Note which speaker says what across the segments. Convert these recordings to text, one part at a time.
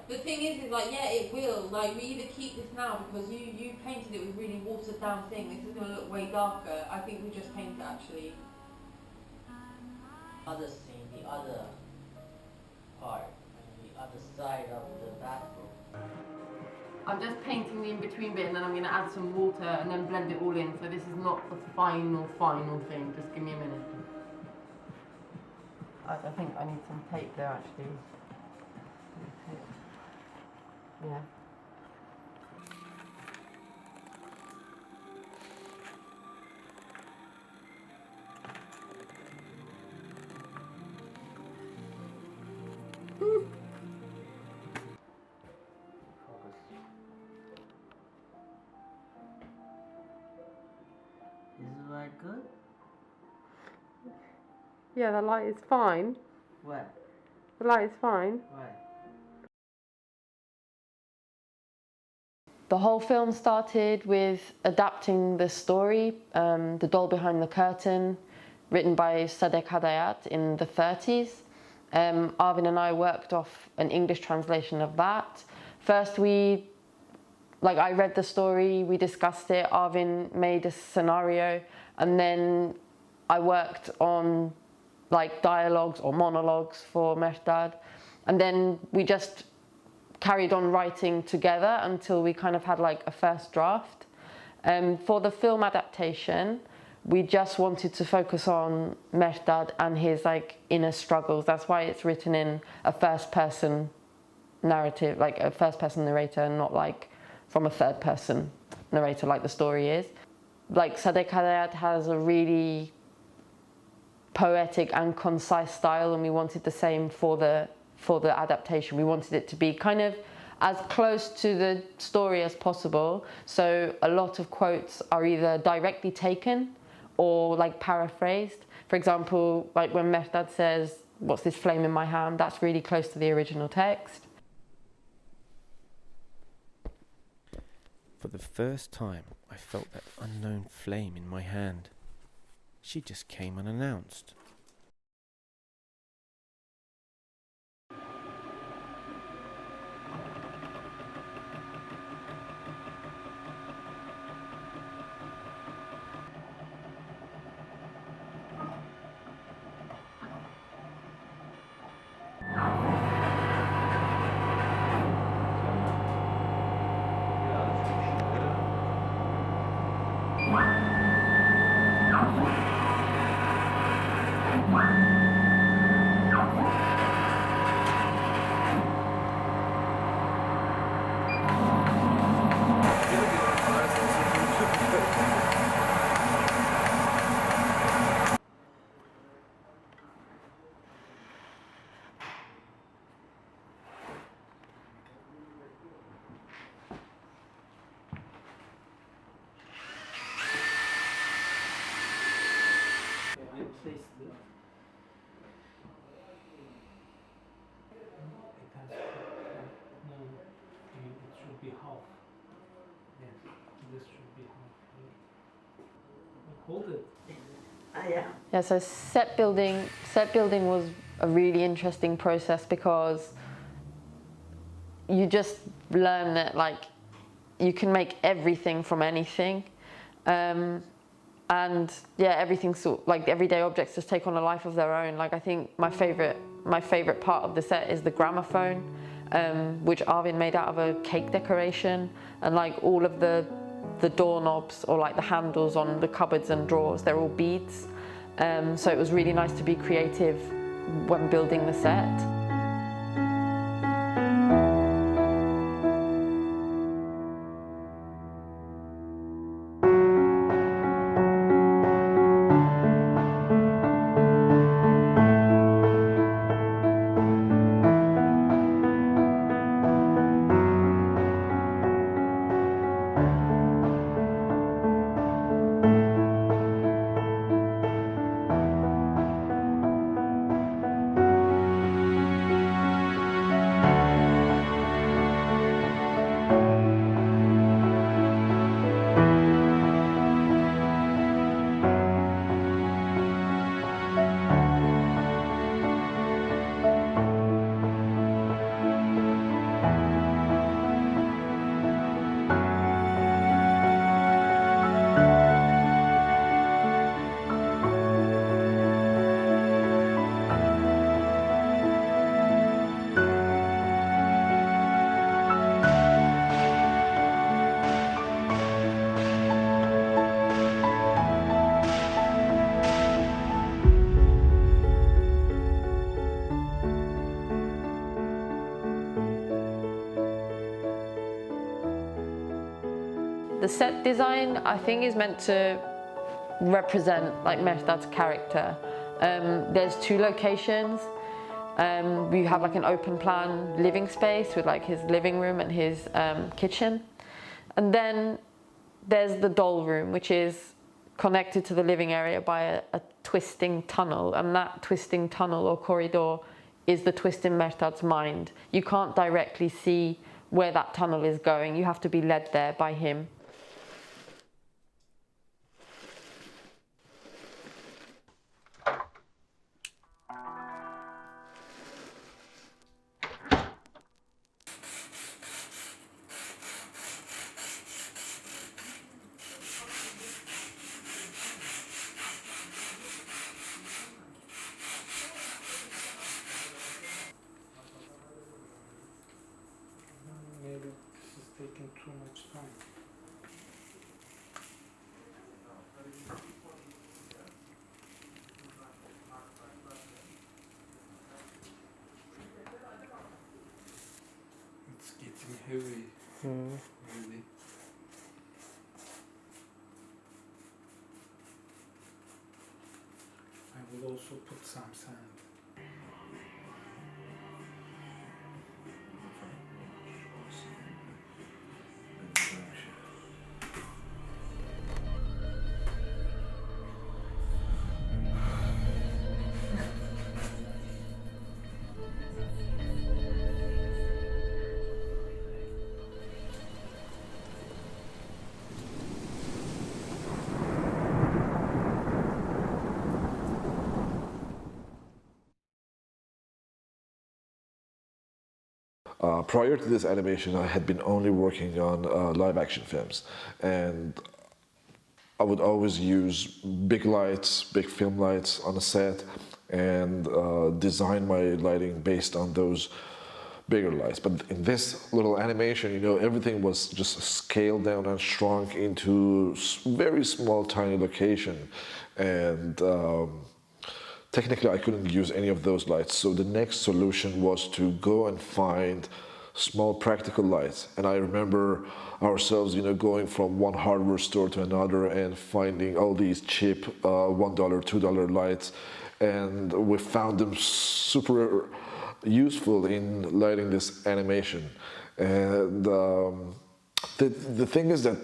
Speaker 1: The thing is like, yeah, it will. Like, we either keep this now because you painted it with really watered down thing. This is going to look way darker. I think we just paint it actually.
Speaker 2: Other scene, the other part, the other side of the bathroom.
Speaker 3: I'm just painting the in-between bit and then I'm going to add some water and then blend it all in. So this is not the final thing. Just give me a minute. I think I need some tape there actually. Yeah.
Speaker 2: Is the light good?
Speaker 3: Yeah, the light is fine.
Speaker 2: What?
Speaker 3: The light is fine.
Speaker 2: Why?
Speaker 3: The whole film started with adapting the story, The Doll Behind the Curtain, written by Sadek Hadayat in the 30s. Arvin and I worked off an English translation of that. First I read the story, we discussed it, Arvin made a scenario, and then I worked on like dialogues or monologues for Mehdad, and then we just carried on writing together until we kind of had like a first draft. For the film adaptation, we just wanted to focus on Mehdad and his like inner struggles. That's why it's written in a first-person narrative, like a first-person narrator, and not like from a third-person narrator like the story is. Like Sadek Hadayat has a really poetic and concise style, and we wanted the same for the adaptation. We wanted it to be kind of as close to the story as possible. So a lot of quotes are either directly taken or like paraphrased. For example, like when Mehdad says, "What's this flame in my hand?" That's really close to the original text.
Speaker 4: For the first time, I felt that unknown flame in my hand. She just came unannounced.
Speaker 5: Hold it.
Speaker 3: Yeah, so set building was a really interesting process because you just learn that like you can make everything from anything, and yeah, everything's like everyday objects just take on a life of their own. Like I think my favorite part of the set is the gramophone, which Arvin made out of a cake decoration, and like all of the doorknobs or like the handles on the cupboards and drawers, they're all beads. So it was really nice to be creative when building the set. The set design, I think, is meant to represent like Mehrdad's character. There's two locations. We have like an open plan living space with like his living room and his kitchen. And then there's the doll room, which is connected to the living area by a twisting tunnel. And that twisting tunnel or corridor is the twist in Mehrdad's mind. You can't directly see where that tunnel is going. You have to be led there by him.
Speaker 5: Maybe this is taking too much time. It's getting heavy, really. I will also put some sand.
Speaker 6: Prior to this animation, I had been only working on live action films, and I would always use big lights, big film lights on the set, and design my lighting based on those bigger lights. But in this little animation, you know, everything was just scaled down and shrunk into very small, tiny location, and technically I couldn't use any of those lights. So the next solution was to go and find small practical lights. And I remember ourselves, you know, going from one hardware store to another and finding all these cheap $1, $2 lights, and we found them super useful in lighting this animation. And the thing is that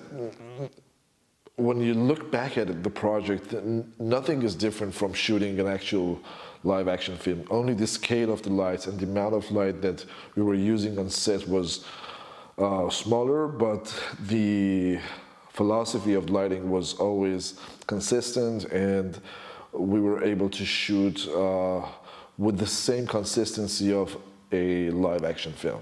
Speaker 6: when you look back at the project, nothing is different from shooting an actual live action film. Only the scale of the lights and the amount of light that we were using on set was smaller, but the philosophy of lighting was always consistent, and we were able to shoot with the same consistency of a live action film.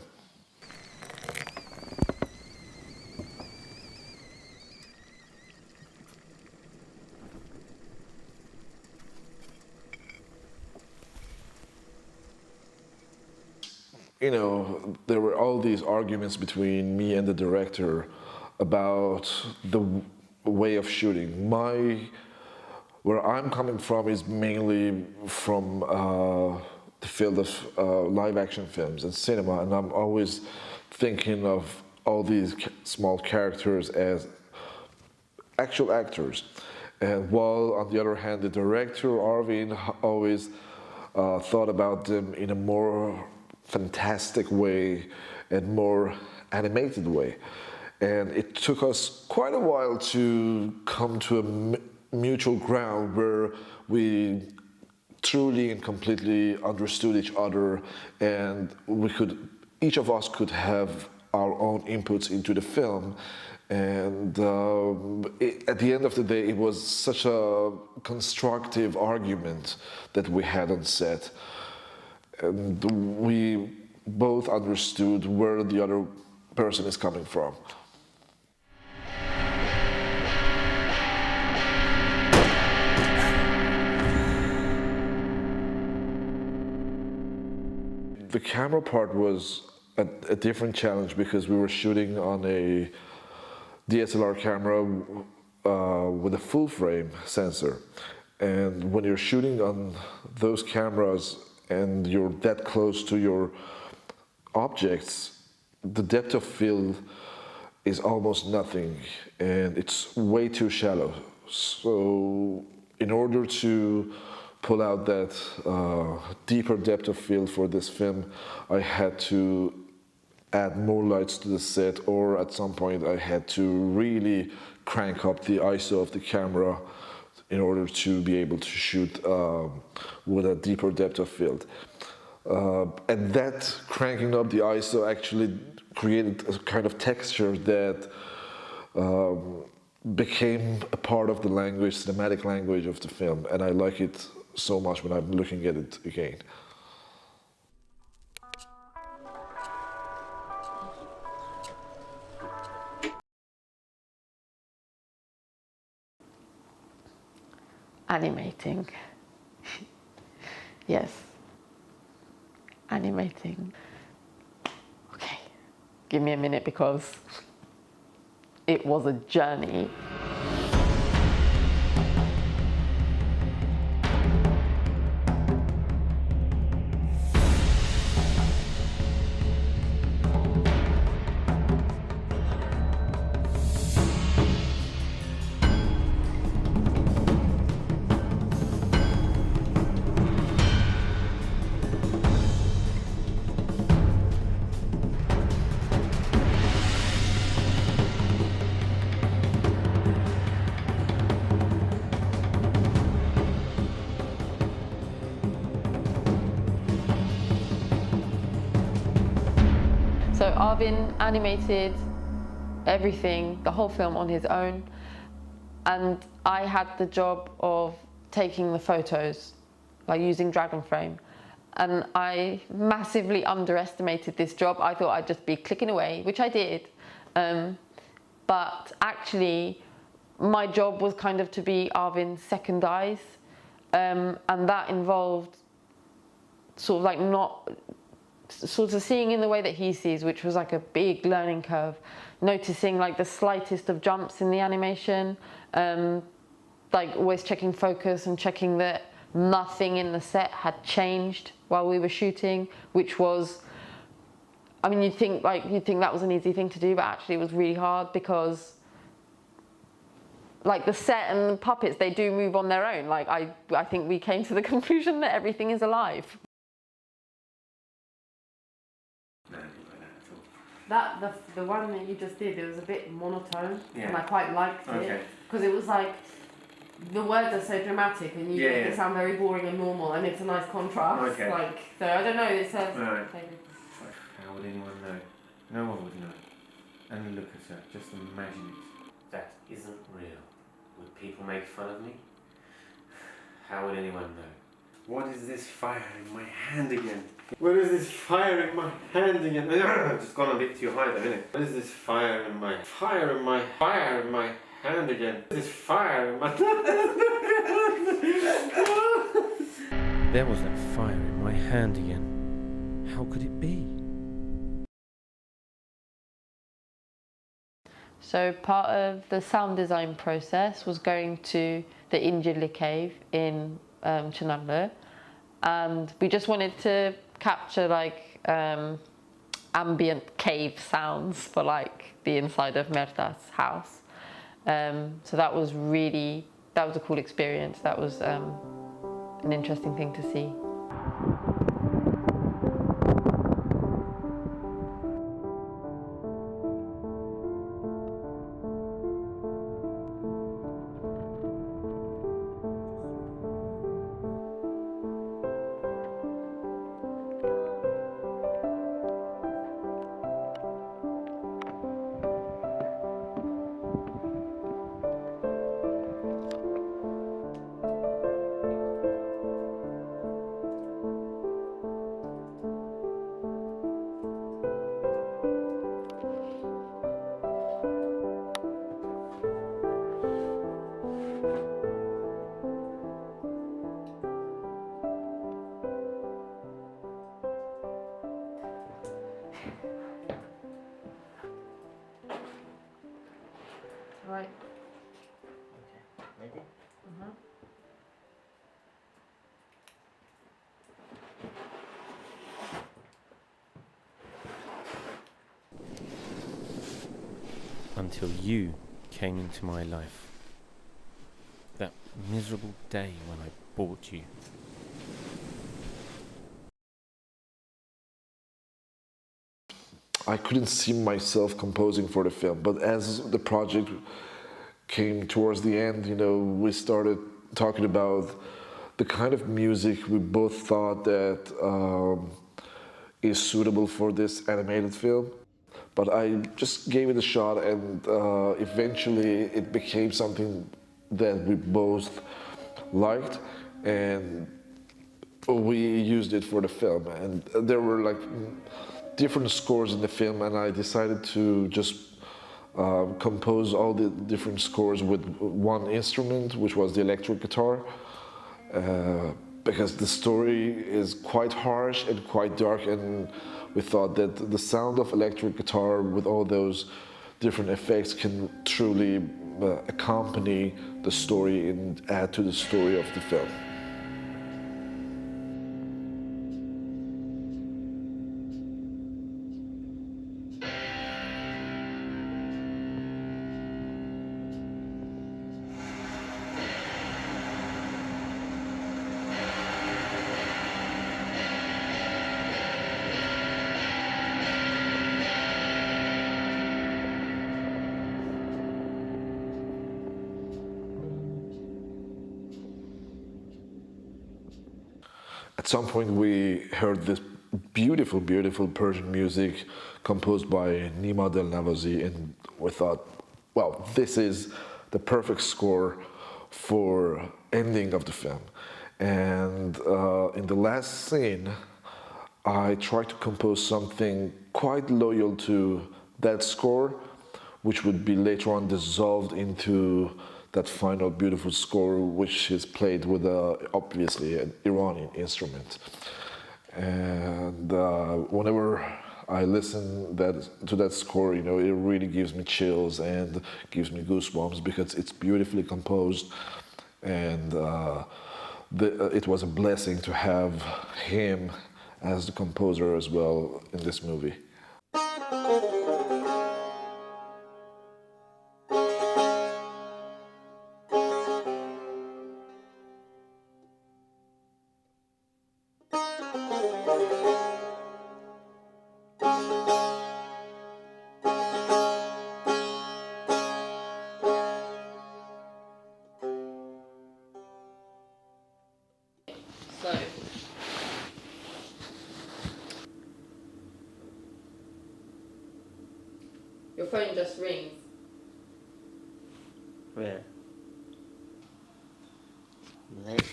Speaker 6: You know, there were all these arguments between me and the director about the way of shooting. Where I'm coming from is mainly from the field of live action films and cinema, and I'm always thinking of all these small characters as actual actors. And while on the other hand, the director, Arvin, always thought about them in a more fantastic way and more animated way. And it took us quite a while to come to a mutual ground where we truly and completely understood each other, and each of us could have our own inputs into the film. And at the end of the day, it was such a constructive argument that we had on set. And we both understood where the other person is coming from. The camera part was a different challenge because we were shooting on a DSLR camera with a full frame sensor. And when you're shooting on those cameras and you're that close to your objects, the depth of field is almost nothing, and it's way too shallow. So in order to pull out that deeper depth of field for this film, I had to add more lights to the set, or at some point I had to really crank up the ISO of the camera in order to be able to shoot with a deeper depth of field. And that cranking up the ISO actually created a kind of texture that became a part of the language, cinematic language of the film, and I like it so much when I'm looking at it again.
Speaker 3: Animating. Yes. Animating. Okay, give me a minute because it was a journey. So Arvin animated everything, the whole film on his own, and I had the job of taking the photos, like using Dragon Frame. And I massively underestimated this job. I thought I'd just be clicking away, which I did. But actually, my job was kind of to be Arvin's second eyes. And that involved sort of like sort of seeing in the way that he sees, which was like a big learning curve, noticing like the slightest of jumps in the animation, like always checking focus and checking that nothing in the set had changed while we were shooting, which was, I mean, you'd think that was an easy thing to do, but actually it was really hard because like the set and the puppets, they do move on their own. Like I think we came to the conclusion that everything is alive. The one that you just did, it was a bit monotone, and I quite liked it because it was like the words are so dramatic, and you make it sound very boring and normal, and it's a nice contrast. Like, so I don't know. It says.
Speaker 4: How would anyone know? No one would know. And look at her. Just imagine it. That isn't real. Would people make fun of me? How would anyone know? What is this fire in my hand again? What is this fire in my hand again? I've just gone a bit too high there, isn't it? What is this fire in my hand again? This fire in my There was that fire in my hand again. How could it be?
Speaker 3: So part of the sound design process was going to the Incirli cave in Çınarlı, and we just wanted to capture like ambient cave sounds for like the inside of Merta's house. So that was a cool experience. That was an interesting thing to see. Right.
Speaker 2: Okay, ready?
Speaker 4: until you came into my life. That miserable day when I bought you.
Speaker 6: I couldn't see myself composing for the film, but as the project came towards the end, we started talking about the kind of music we both thought that is suitable for this animated film. But I just gave it a shot, and eventually it became something that we both liked, and we used it for the film. And there were like different scores in the film, and I decided to just compose all the different scores with one instrument, which was the electric guitar, because the story is quite harsh and quite dark, and we thought that the sound of electric guitar with all those different effects can truly accompany the story and add to the story of the film. At some point we heard this beautiful, beautiful Persian music composed by Nima Del Navazi, and we thought, well, this is the perfect score for ending of the film. And in the last scene, I tried to compose something quite loyal to that score, which would be later on dissolved into that final beautiful score, which is played with obviously an Iranian instrument. And whenever I listen to that score, it really gives me chills and gives me goosebumps because it's beautifully composed, and it was a blessing to have him as the composer as well in this movie.
Speaker 3: So, your phone just rings.
Speaker 2: Where? Late.